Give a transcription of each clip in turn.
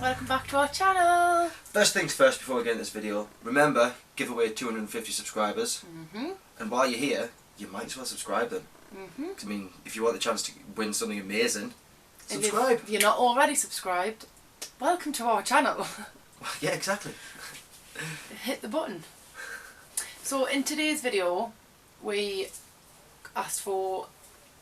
welcome back to our channel. First things first, before we get into this video, remember, give away 250 subscribers. And while you're here, you might as well subscribe then. 'Cause, I mean, if you want the chance to win something amazing, subscribe. If you're not already subscribed, welcome to our channel. Yeah, exactly. Hit the button. So in today's video, we asked for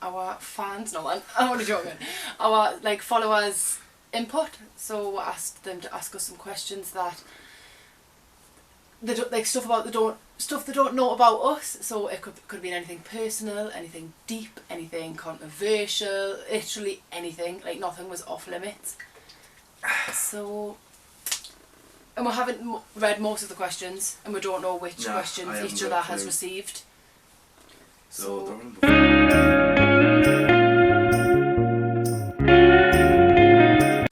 our fans, I'm only joking, our followers' input. So we asked them to ask us some questions that they don't, stuff they don't know about us. So it could be anything personal, anything deep, anything controversial, literally anything. Nothing was off limits. So, and we haven't read most of the questions, and we don't know which questions each other has received. So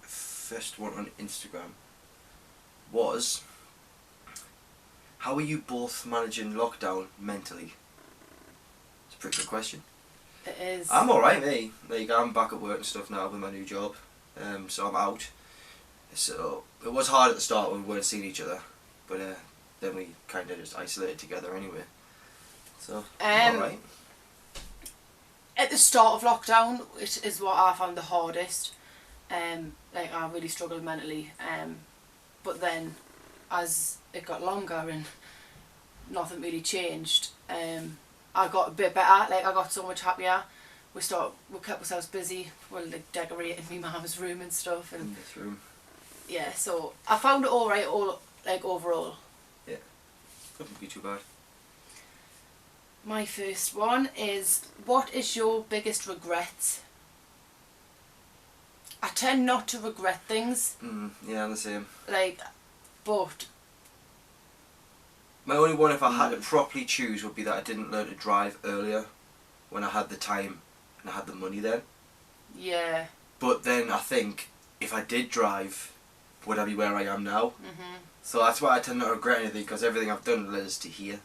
first one on Instagram was, how are you both managing lockdown mentally? It's a pretty good question. It is. I'm alright, mate. I'm back at work and stuff now with my new job, so I'm out. So it was hard at the start when we weren't seeing each other, but then we kind of just isolated together anyway. So alright. At the start of lockdown, which is what I found the hardest, I really struggled mentally, but then as it got longer and nothing really changed, I got a bit better. I got so much happier. We kept ourselves busy. We were decorating my mum's room and stuff. And in this room. Yeah, so I found it alright. Overall. Yeah, couldn't be too bad. My first one is, what is your biggest regret? I tend not to regret things. Yeah, I'm the same. But my only one, if I had to properly choose, would be that I didn't learn to drive earlier, when I had the time and I had the money then. Yeah. But then I think, if I did drive, would I be where I am now? So that's why I tend not to regret anything, because everything I've done led us to here.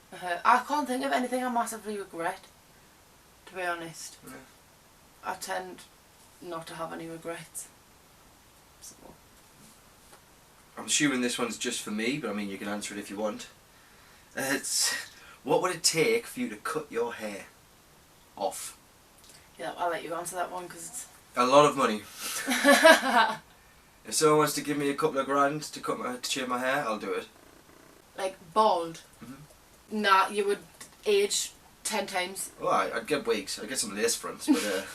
I can't think of anything I massively regret, to be honest. Yeah. I tend not to have any regrets. So. I'm assuming this one's just for me, but I mean, you can answer it if you want. It's, what would it take for you to cut your hair off? Yeah, I'll let you answer that one, because it's... A lot of money. If someone wants to give me a couple of grand to shave my hair, I'll do it. Bald? Nah, you would age 10 times. Well, I'd get wigs. I'd get some lace fronts, but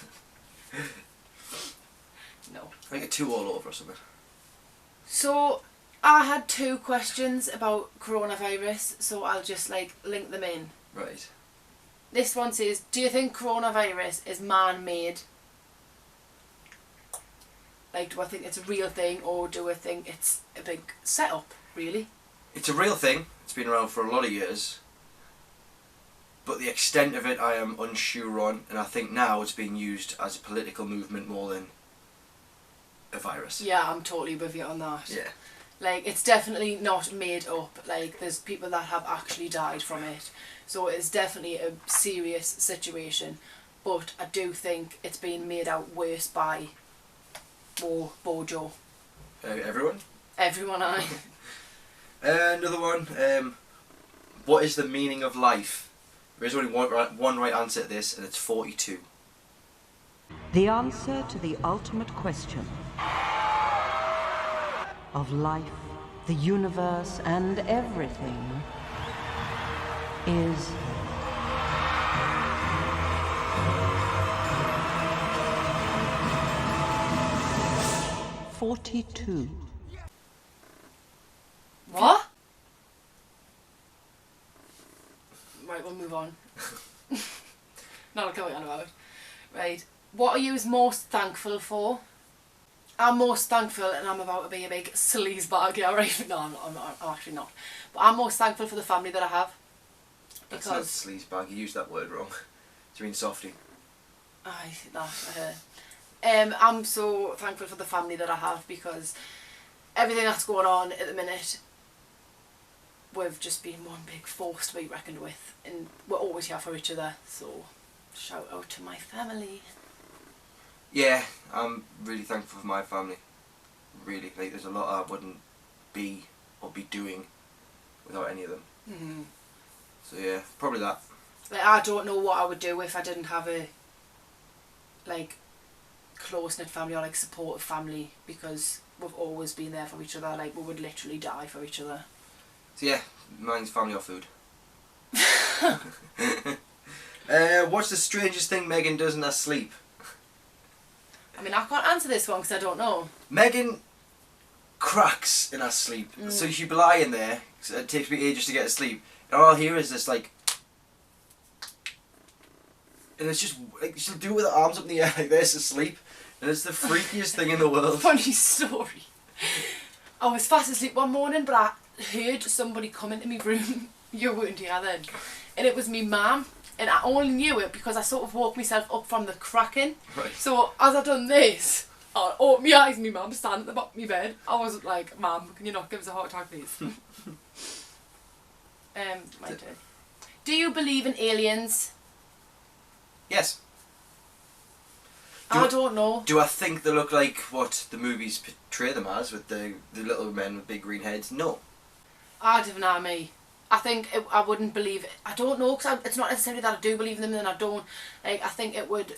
No. I'd get two all over or something. So, I had two questions about coronavirus, so I'll just link them in. Right. This one says, do you think coronavirus is man-made? Do I think it's a real thing, or do I think it's a big setup, really? It's a real thing. It's been around for a lot of years. But the extent of it I am unsure on, and I think now it's being used as a political movement more than a virus. Yeah, I'm totally with you on that. Yeah. It's definitely not made up. There's people that have actually died from it. So it's definitely a serious situation. But I do think it's being made out worse by Bojo. Everyone? Everyone, aye. Another one. What is the meaning of life? There is only one right answer to this, and it's 42. The answer to the ultimate question of life, the universe, and everything is 42. What? Right, we'll move on. Not a on about. Right. What are you most thankful for? I'm most thankful, and I'm about to be a big sleazebag, yeah, right? No, I'm actually not. But I'm most thankful for the family that I have. That's not sleazebag, you used that word wrong. Do you mean softie? I'm so thankful for the family that I have, because everything that's going on at the minute, we've just been one big force to be reckoned with, and we're always here for each other, so shout out to my family. Yeah, I'm really thankful for my family. really. Like, there's a lot I wouldn't be or be doing without any of them. Mm-hmm. So yeah, probably that. Like, I don't know what I would do if I didn't have a, like, close-knit family or, like, supportive family, because we've always been there for each other. Like, we would literally die for each other. So yeah, mine's family or food. What's the strangest thing Megan does in her sleep? I mean, I can't answer this one because I don't know. Megan cracks in her sleep. So she'd be lying there, so it takes me ages to get to sleep, and all I hear is this, like, and it's just, like, she'll do it with her arms up in the air like this asleep, and it's the freakiest thing in the world. Funny story. I was fast asleep one morning, but I heard somebody come into my room. You weren't here then. And it was me mum. And I only knew it because I sort of woke myself up from the cracking. Right. So as I done this, I opened my eyes and my mum standing at the bottom of my bed. I was like, Mum, can you not give us a heart attack, please? My turn. Do you believe in aliens? Yes. I don't know. Do I think they look like what the movies portray them as, with the little men with big green heads? No. I don't know me. I think I wouldn't believe it. I don't know, because it's not necessarily that I do believe in them and I don't. Like, I think it would...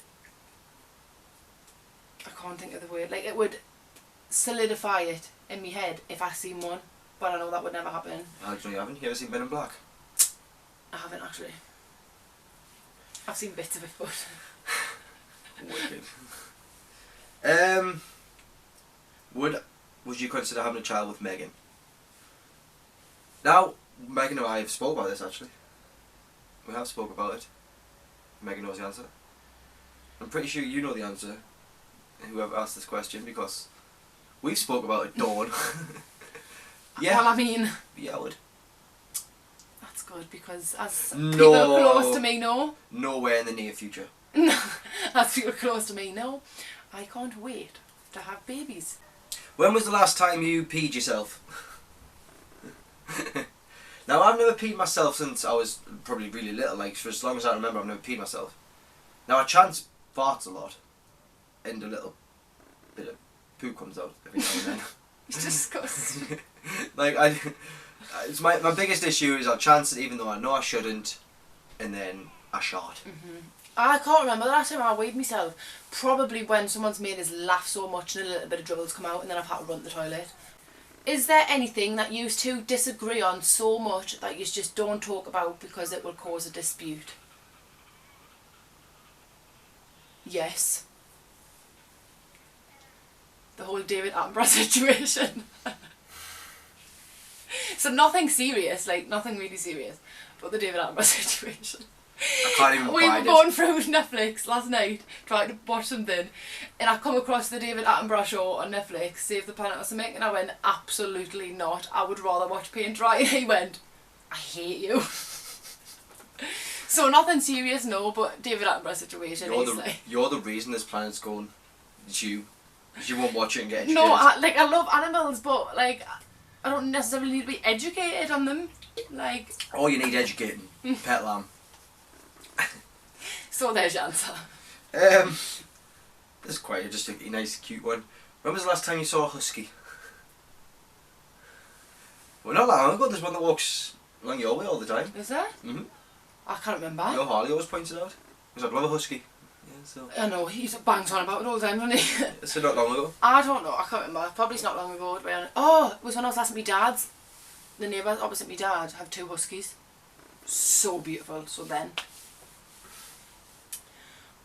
I can't think of the word. Like, it would solidify it in my head if I seen one. But I know that would never happen. Alex, no, you haven't? You ever seen Men in Black? I haven't, actually. I've seen bits of it, but... Wicked. Would you consider having a child with Megan? Now, Megan and I have spoke about this, actually. We have spoke about it. Megan knows the answer. I'm pretty sure you know the answer, whoever asked this question, because we've spoke about it, Dawn. Yeah. Well, I mean... Yeah, I would. That's good, because as No. people close to me know... Nowhere in the near future. As people close to me know, I can't wait to have babies. When was the last time you peed yourself? Now, I've never peed myself since I was probably really little, like, for as long as I remember, I've never peed myself. Now, I chance farts a lot, and a little bit of poo comes out every now and then. It's disgusting. Like, it's my biggest issue is I'll chance it even though I know I shouldn't, and then I shart. I can't remember the last time I weighed myself. Probably when someone's made us laugh so much and a little bit of dribbles come out and then I've had to run to the toilet. Is there anything that you two disagree on so much that you just don't talk about because it will cause a dispute? Yes. The whole David Attenborough situation. So nothing serious, like nothing really serious, but the David Attenborough situation. I can't even We were abide going it. through Netflix last night trying to watch something, and I come across the David Attenborough show on Netflix, Save the Planet or something, and I went, absolutely not, I would rather watch Paint Dry. And he went, I hate you. So nothing serious, no, but David Attenborough situation. You're the reason this planet's going. It's you. 'Cause you won't watch it and get educated. No, I love animals, but like I don't necessarily need to be educated on them. Like. Oh, you need educating. Pet lamb. So there's your answer. This is quite just a nice, cute one. When was the last time you saw a husky? Well, not long ago. There's one that walks along your way all the time. Is there? Mhm. I can't remember. Your Harley always points it out. Because I love a husky. Yeah, so. I know, he bangs on about it all the time, doesn't he? So not long ago. I don't know, I can't remember. Probably it's not long ago, to be honest. Oh, it was when I was last at my dad's. The neighbours opposite my dad have 2 huskies. So beautiful, so then.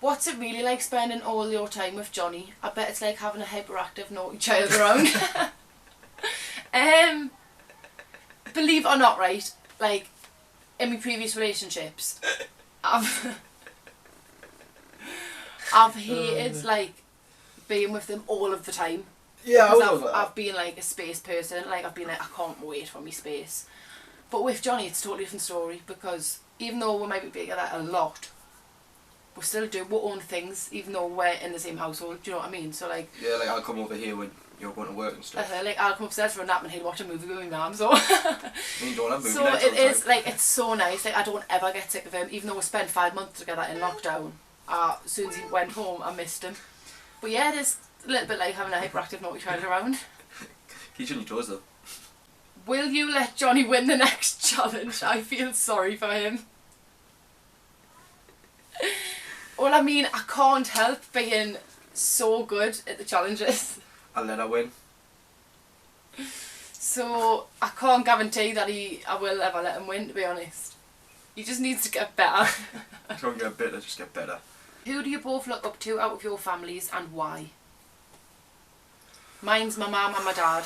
What's it really like spending all your time with Johnny? I bet it's like having a hyperactive naughty child around. Believe it or not, right, like, in my previous relationships, I've hated, like, being with them all of the time. Yeah, I Because was I've been like a space person, like I've been like, I can't wait for my space. But with Johnny it's a totally different story, because even though we might be together a lot, we still do our own things even though we're in the same household, do you know what I mean? So like... Yeah, like I'll come over here when you're going to work and stuff. Like I'll come upstairs for a nap and he'll watch a movie with my mum, so... You don't have movie So nights it all the is, time. like, it's so nice, like I don't ever get sick of him, even though we spent 5 months together in lockdown. As soon as he went home I missed him. But yeah, it is a little bit like having a hyperactive naughty child around. He's on your toes though. Will you let Johnny win the next challenge? I feel sorry for him. Well, I mean, I can't help being so good at the challenges. I'll let her win. So I can't guarantee that I will ever let him win, to be honest. He just needs to get better. Don't get better, just get better. Who do you both look up to out of your families and why? Mine's my mum and my dad,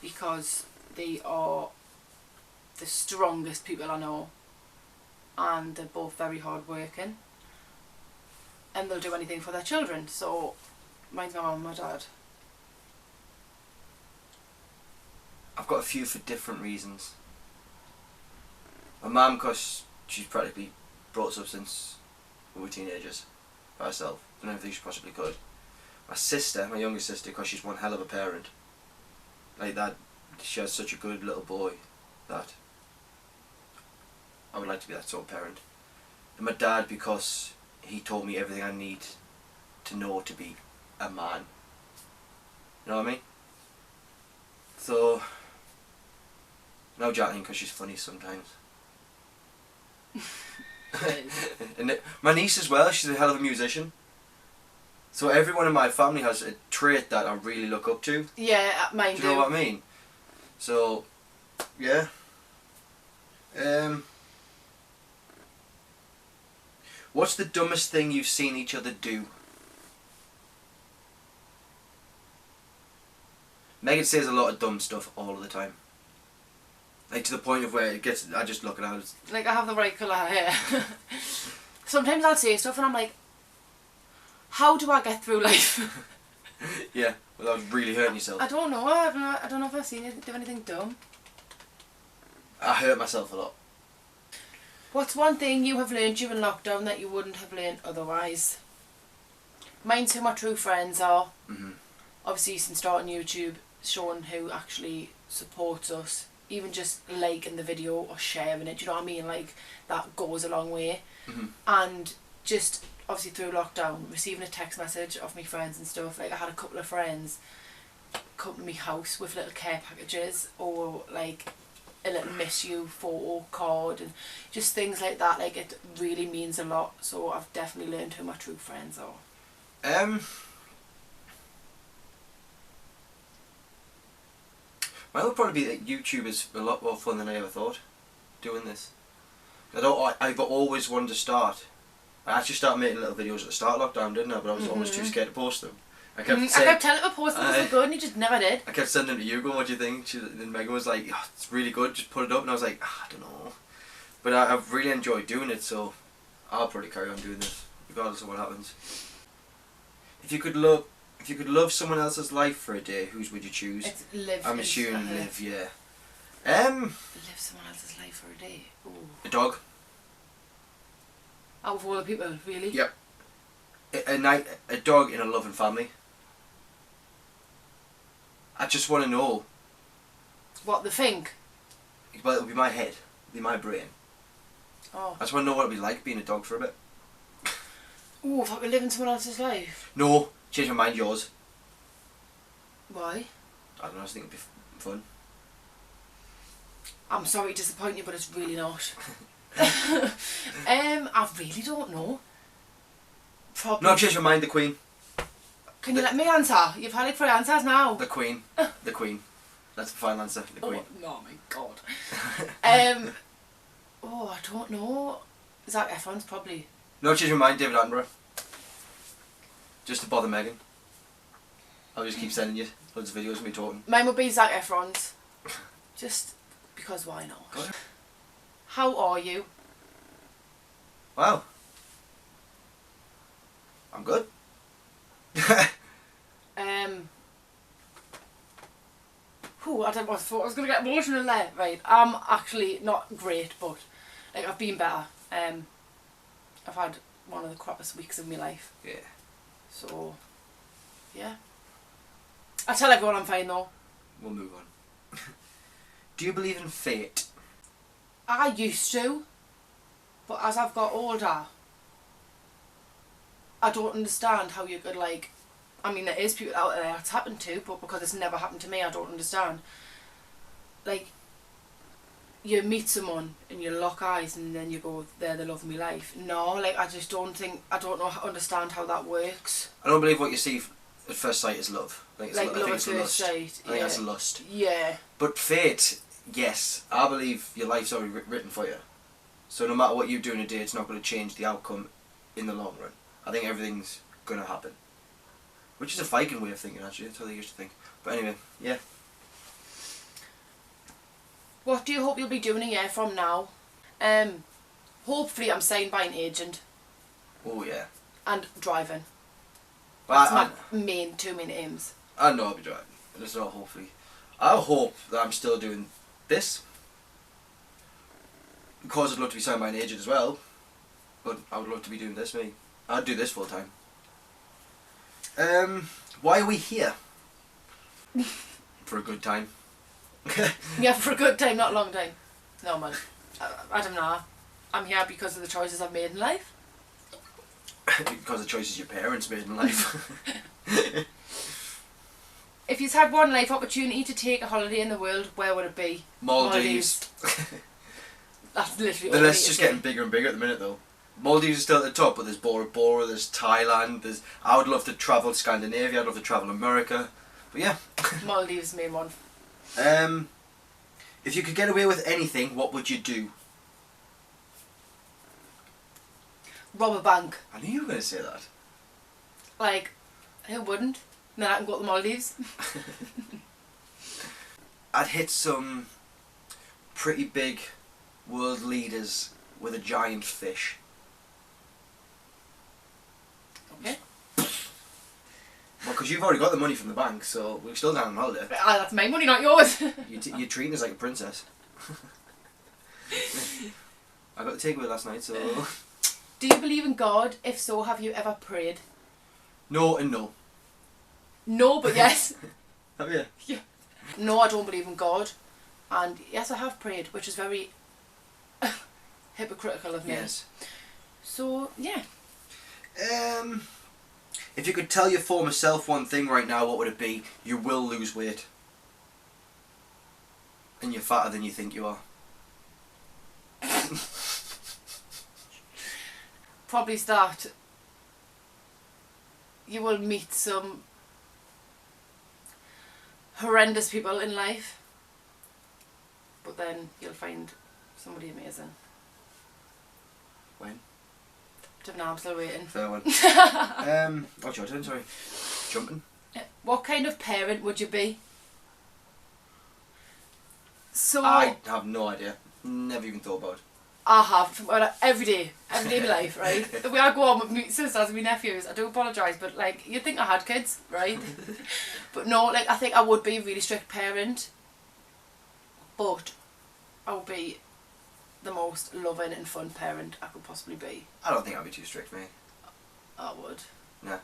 because they are the strongest people I know, and they're both very hard working, and they'll do anything for their children. So mine's my mum and my dad. I've got a few for different reasons. My mum, because she's practically brought us up since we were teenagers by herself. Done everything she possibly could. My sister, my younger sister, because she's one hell of a parent. Like that, she has such a good little boy that I would like to be that sort of parent. And my dad, because he taught me everything I need to know to be a man. You know what I mean? So, no Jacqueline, because she's funny sometimes. And my niece as well, she's a hell of a musician. So everyone in my family has a trait that I really look up to. Yeah, mine Do you know what I mean? So, yeah. What's the dumbest thing you've seen each other do? Megan says a lot of dumb stuff all of the time. Like to the point of where it gets, I just look at her. Like, I have the right colour hair. Sometimes I'll say stuff and I'm like, how do I get through life? Yeah, without really hurting yourself. I don't know. I don't know if I've seen you do anything dumb. I hurt myself a lot. What's one thing you have learned during lockdown that you wouldn't have learned otherwise? Mine's who my true friends are. Obviously, since starting YouTube, showing who actually supports us. Even just liking the video or sharing it, do you know what I mean? Like, that goes a long way. And just, obviously through lockdown, receiving a text message of my friends and stuff. Like, I had a couple of friends come to my house with little care packages, or like a little miss you photo card, and just things like that. Like, it really means a lot. So I've definitely learned who my true friends are. Mine would probably be that YouTube is a lot more fun than I ever thought, doing this. I've always wanted to start. I actually started making little videos at the start of lockdown, didn't I? But I was always too scared to post them. I kept telling him to post them so good, and he just never did. I kept sending them to you, going, what do you think? And Megan was like, oh, it's really good, just put it up. And I was like, I don't know. But I've really enjoyed doing it, so I'll probably carry on doing this, regardless of what happens. If you could love someone else's life for a day, whose would you choose? It's live. I'm assuming live, yeah. Live someone else's life for a day. Ooh. A dog. Out of all the people, really? Yep. A dog in a loving family. I just want to know. What they think? Well, it'll be my head. It'll be my brain. Oh. I just want to know what it'll be like being a dog for a bit. Ooh, if I could live in someone else's life. No, change my mind, yours. Why? I don't know, I just think it'd be fun. I'm sorry to disappoint you, but it's really not. I really don't know. Probably. No, change my mind, the Queen. Can you let me answer? You've had like 3 answers now. The Queen. The Queen. That's the final answer, the Queen. Oh my god. Oh, I don't know. Zac Efron's probably. No, change my mind, David Attenborough. Just to bother Megan. I'll just keep sending you loads of videos of me talking. Mine would be Zac Efron's. Just because why not? God. How are you? Wow. I'm good. I don't know what I thought I was going to get emotional there. Right, I'm actually not great, but like, I've been better. I've had one of the crappiest weeks of my life. Yeah. So, yeah. I tell everyone I'm fine though. We'll move on. Do you believe in fate? I used to, but as I've got older, I don't understand how you could like I mean, there is people out there it's happened to, but because it's never happened to me, I don't understand. Like, you meet someone and you lock eyes and then you go, they're the love of my life. No, like, I just don't think, I don't know, understand how that works. I don't believe what you see at first sight is love. I think it's, Like, I love think at it's first lust. sight. I think that's lust. Yeah. But fate, yes, I believe your life's already written for you. So no matter what you do in a day, it's not going to change the outcome in the long run. I think everything's going to happen. Which is a Viking way of thinking, actually. That's how they used to think. But anyway, yeah. What do you hope you'll be doing a year from now? Hopefully I'm signed by an agent Oh, yeah. and driving. But That's my two main aims. I know I'll be driving. It's not hopefully. I hope that I'm still doing this. Of course, I'd love to be signed by an agent as well. But I would love to be doing this, me. I'd do this full time. Why are we here? For a good time. Yeah, for a good time, not a long time. No, man. I don't know. I'm here because of the choices I've made in life. Because of the choices your parents made in life. If you had one life opportunity to take a holiday in the world, where would it be? Maldives. That's literally The all I list's need just to say. getting bigger and bigger at the minute, though. Maldives is still at the top, but there's Bora Bora, there's Thailand, I would love to travel Scandinavia, I'd love to travel America. But yeah. Maldives, main one. If you could get away with anything, what would you do? Rob a bank. I knew you were going to say that. Like, who wouldn't? And then I can go to the Maldives. I'd hit some pretty big world leaders with a giant fish. Okay. Well, because you've already got the money from the bank, so we're still down on holiday. Ah, that's my money, not yours. You're treating us like a princess. I got the takeaway last night, so... Do you believe in God? If so, have you ever prayed? No and no. No, but yes. Have you? Yeah. No, I don't believe in God. And yes, I have prayed, which is very hypocritical of me. Yes. So, yeah. If you could tell your former self one thing right now, what would it be? You will lose weight. And you're fatter than you think you are. Probably start. You will meet some horrendous people in life, but then you'll find somebody amazing. When? Don't know, I'm still waiting. Fair one. What's your turn, sorry. Jumping. What kind of parent would you be? So I have no idea. Never even thought about it. I have every day in my life, right? The way I go on with my sisters and my nephews, I do apologise, but like you'd think I had kids, right? But no, like I think I would be a really strict parent, but I would be the most loving and fun parent I could possibly be. I don't think I'd be too strict, mate. I would. No.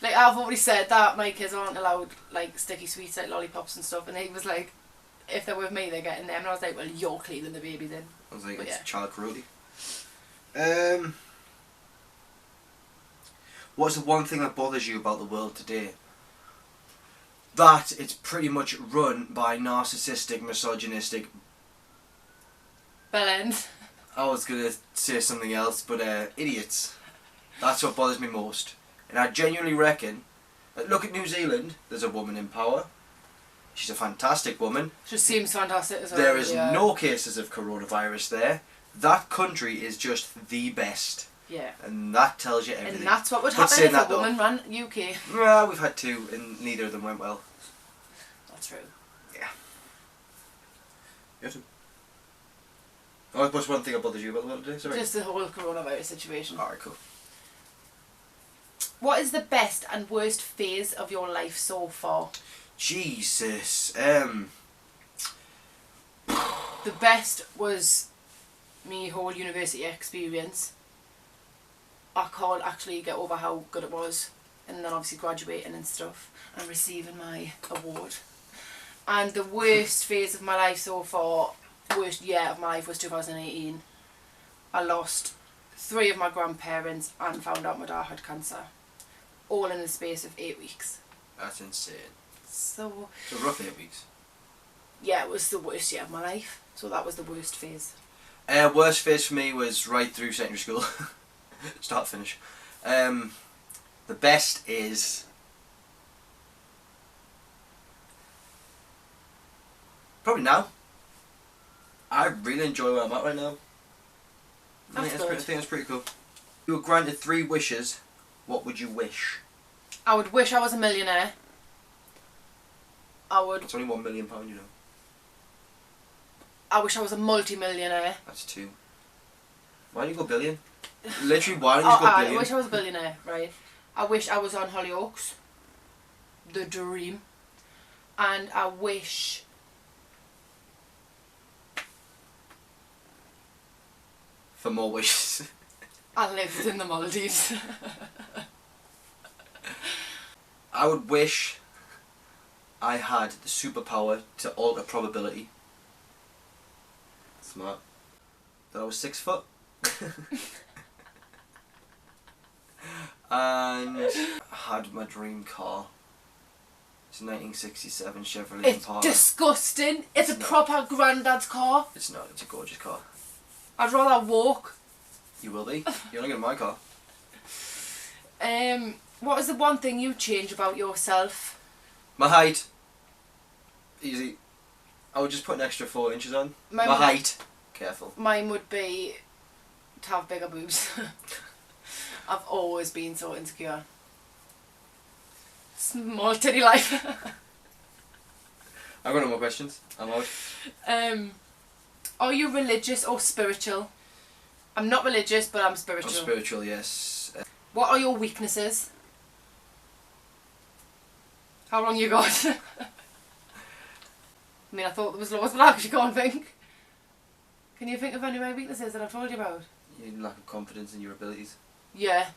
Like I've already said that my kids aren't allowed like sticky sweets like lollipops and stuff, and he was like, if they're with me, they're getting them, and I was like, well, you're cleaning the baby then. I was like, But it's yeah. child cruelty. What's the one thing that bothers you about the world today? That it's pretty much run by narcissistic, misogynistic... Bell end. I was going to say something else, but idiots. That's what bothers me most. And I genuinely reckon, look at New Zealand, there's a woman in power. She's a fantastic woman. Just seems fantastic as well. There is yeah. no cases of coronavirus there. That country is just the best. Yeah. And that tells you everything. And that's what would But happen saying if that, a woman ran UK. Well, we've had two and neither of them went well. That's true. Yeah. You have to. Oh, what's one thing that bothers you about the world today? Sorry. Just the whole coronavirus situation. Alright, cool. What is the best and worst phase of your life so far? Jesus. The best was me whole university experience. I can't actually get over how good it was. And then obviously graduating and stuff and receiving my award. And the worst phase of my life so far, worst year of my life was 2018. I lost 3 of my grandparents and found out my dad had cancer. all in the space of 8 weeks. That's insane. So So roughly 8 weeks. yeah, it was the worst year of my life. So that was the worst phase. Worst phase for me was right through secondary school. Start finish. The best is probably now. I really enjoy where I'm at right now. I think that's pretty cool. You were granted 3 wishes. What would you wish? I would wish I was a millionaire. It's only £1 million, you know. I wish I was a multi-millionaire. That's 2. Why don't you go billion? Literally, why don't you go billion? I wish I was a billionaire, right? I wish I was on Hollyoaks. The dream. And I wish... For more wishes. I lived in the Maldives. I would wish I had the superpower to alter probability. Smart. That I was 6 foot. And I had my dream car. It's a 1967 Chevrolet It's Impala. disgusting. It's a not. proper granddad's car. It's not, it's a gorgeous car. I'd rather walk. You will be. You're not getting my car. What is the one thing you change about yourself? My height. Easy. I would just put an extra 4 inches on. My height. Careful. Mine would be to have bigger boobs. I've always been so insecure. Small titty life. I've got no more questions. I'm out. Are you religious or spiritual? I'm not religious, but I'm spiritual. I'm spiritual, yes. What are your weaknesses? How long you got? I mean, I thought there was loads, but I actually can't think. Can you think of any of my weaknesses that I've told you about? Your lack of confidence in your abilities. Yeah.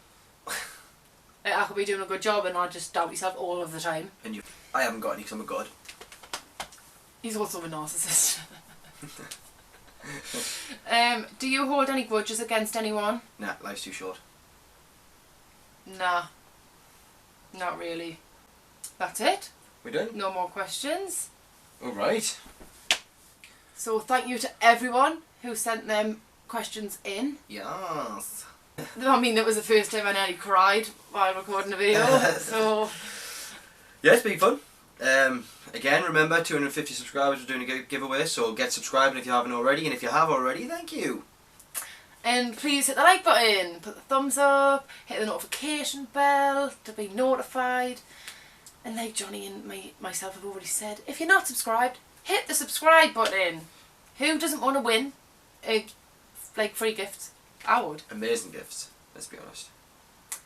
I could be doing a good job and I just doubt myself all of the time. And I haven't got any because I'm a god. He's also a narcissist. Do you hold any grudges against anyone? Nah, life's too short. Nah. Not really. That's it. We done? No more questions. Alright. So thank you to everyone who sent them questions in. Yes. I mean, it was the first time I nearly cried while recording a video, so... Yeah, it's been fun. Again, remember, 250 subscribers, we're doing a giveaway, so get subscribing if you haven't already, and if you have already, thank you. And please hit the like button, put the thumbs up, hit the notification bell to be notified. And like Johnny and myself have already said, if you're not subscribed, hit the subscribe button. Who doesn't want to win like free gifts? I would. Amazing gifts, let's be honest.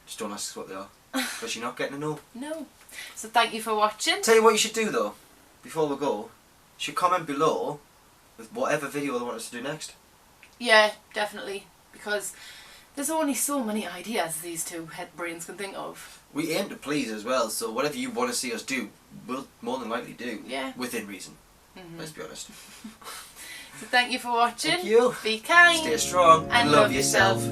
Just don't ask us what they are, because you're not getting to know. No. So thank you for watching. Tell you what you should do though, before we go, you should comment below with whatever video they want us to do next. Yeah, definitely. Because there's only so many ideas these two head brains can think of. We aim to please as well, so whatever you want to see us do, we'll more than likely do. Yeah. Within reason. Let's be honest. So thank you for watching. Thank you. Be kind. Stay strong And love yourself.